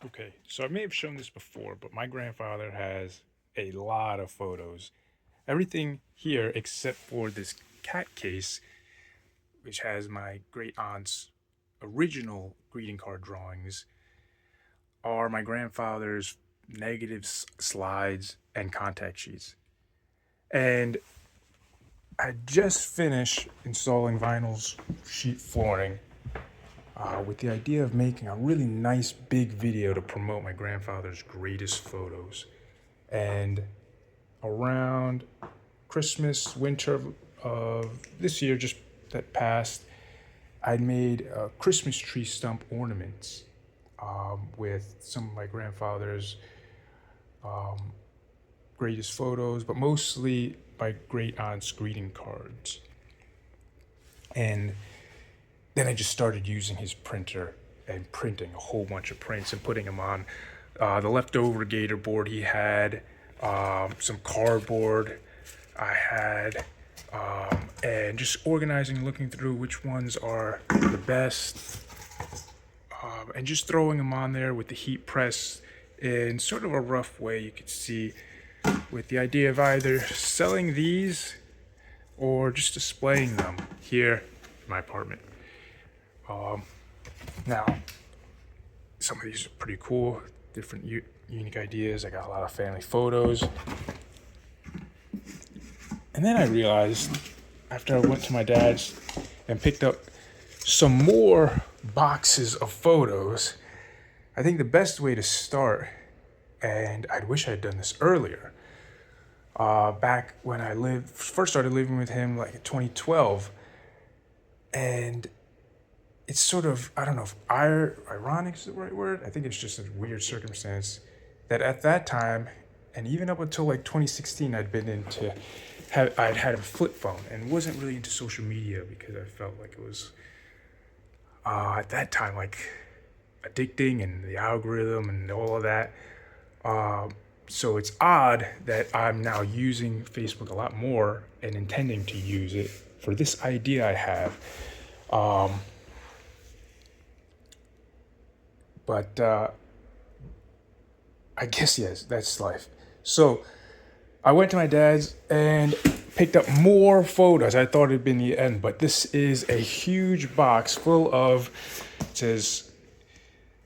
Okay, so I may have shown this before, but my grandfather has a lot of photos. Everything here except for this cat case, which has my great aunt's original greeting card drawings, are my grandfather's negative slides and contact sheets. And I just finished installing vinyl's sheet flooring with the idea of making a really nice big video to promote my grandfather's greatest photos. And around Christmas, winter of this year, just that passed, I made Christmas tree stump ornaments with some of my grandfather's greatest photos, but mostly my great aunt's greeting cards. And then I just started using his printer and printing a whole bunch of prints and putting them on the leftover gator board he had, some cardboard I had, and just organizing, looking through which ones are the best, and just throwing them on there with the heat press in sort of a rough way, you could see, with the idea of either selling these or just displaying them here in my apartment. Now, some of these are pretty cool, different unique ideas. I got a lot of family photos. And then I realized, after I went to my dad's and picked up some more boxes of photos, I think the best way to start, and I wish I had done this earlier, back when I first started living with him, like in 2012, and it's sort of, I don't know if ironic is the right word. I think it's just a weird circumstance that at that time, and even up until like 2016, I'd had a flip phone and wasn't really into social media because I felt like it was, at that time, like addicting and the algorithm and all of that. So it's odd that I'm now using Facebook a lot more and intending to use it for this idea I have. But I guess, yes, that's life. So I went to my dad's and picked up more photos. I thought it'd been the end, but this is a huge box full of, it says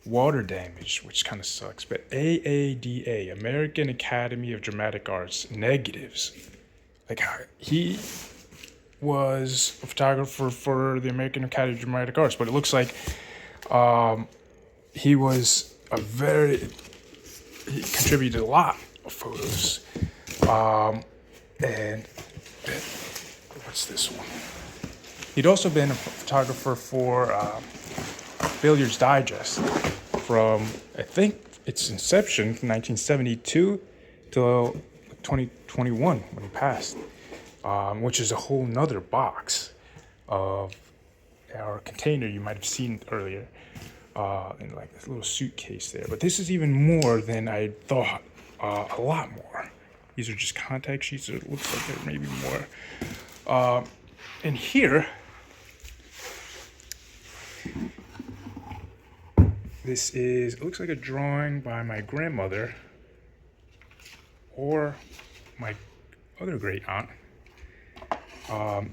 water damage, which kind of sucks, but AADA, American Academy of Dramatic Arts, negatives. Like, he was a photographer for the American Academy of Dramatic Arts, but it looks like he contributed a lot of photos. And what's this one? He'd also been a photographer for Billiards Digest from, I think, its inception from 1972 till 2021 when he passed, which is a whole nother box of our container you might have seen earlier, in like this little suitcase there. But this is even more than I thought, a lot more. These are just contact sheets. It looks like there may be more. And here, it looks like a drawing by my grandmother or my other great aunt.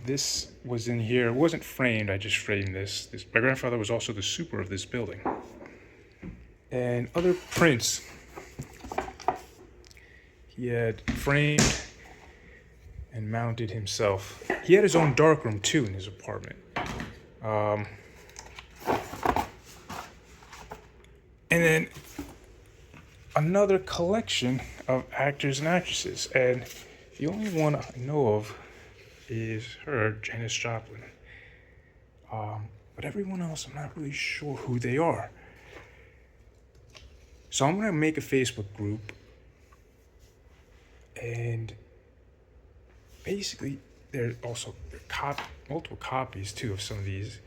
This was in here. It wasn't framed. I just framed this. My grandfather was also the super of this building. And other prints he had framed and mounted himself. He had his own darkroom too in his apartment. And then another collection of actors and actresses. And the only one I know of is her, Janis Joplin. But everyone else, I'm not really sure who they are. So I'm gonna make a Facebook group, and basically there are also multiple copies too of some of these.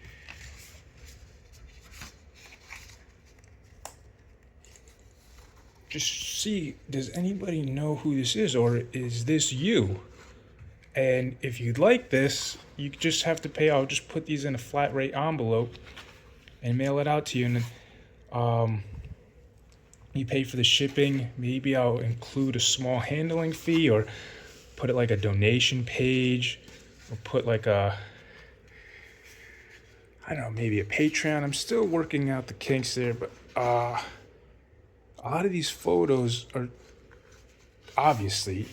Just see, does anybody know who this is, or is this you? And if you'd like this, you just have to pay. I'll just put these in a flat rate envelope and mail it out to you. And you pay for the shipping. Maybe I'll include a small handling fee, or put it like a donation page, or put like a, I don't know, maybe a Patreon. I'm still working out the kinks there, but a lot of these photos are obviously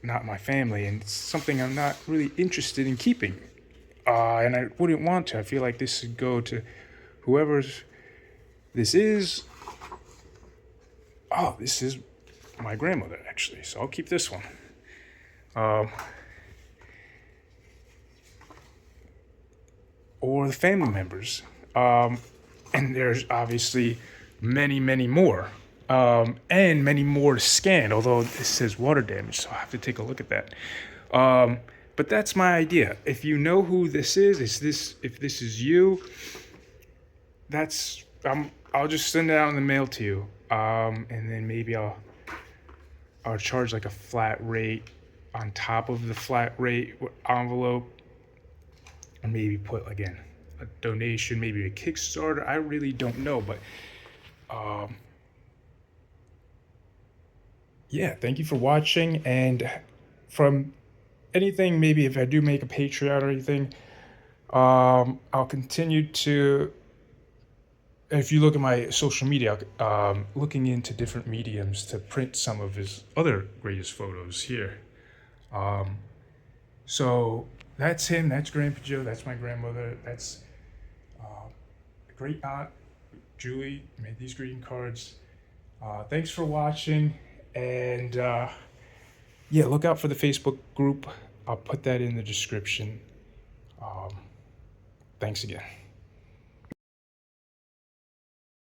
not my family, and it's something I'm not really interested in keeping. And I wouldn't want to. I feel like this should go to whoever's this is. Oh, this is my grandmother, actually, so I'll keep this one. Or the family members. And there's obviously many, many more. And many more to scan, although this says water damage, so I'll have to take a look at that. But that's my idea. If you know who this is, if this is you, I'll just send it out in the mail to you. And then maybe I'll charge like a flat rate on top of the flat rate envelope. And maybe put, again, a donation, maybe a Kickstarter. I really don't know, but yeah, thank you for watching. And from anything, maybe if I do make a Patreon or anything, I'll continue to, if you look at my social media, looking into different mediums to print some of his other greatest photos here. So that's him, that's Grandpa Joe, that's my grandmother, that's great aunt Julie made these greeting cards. Thanks for watching, and yeah, look out for the Facebook group. I'll put that in the description. Thanks again.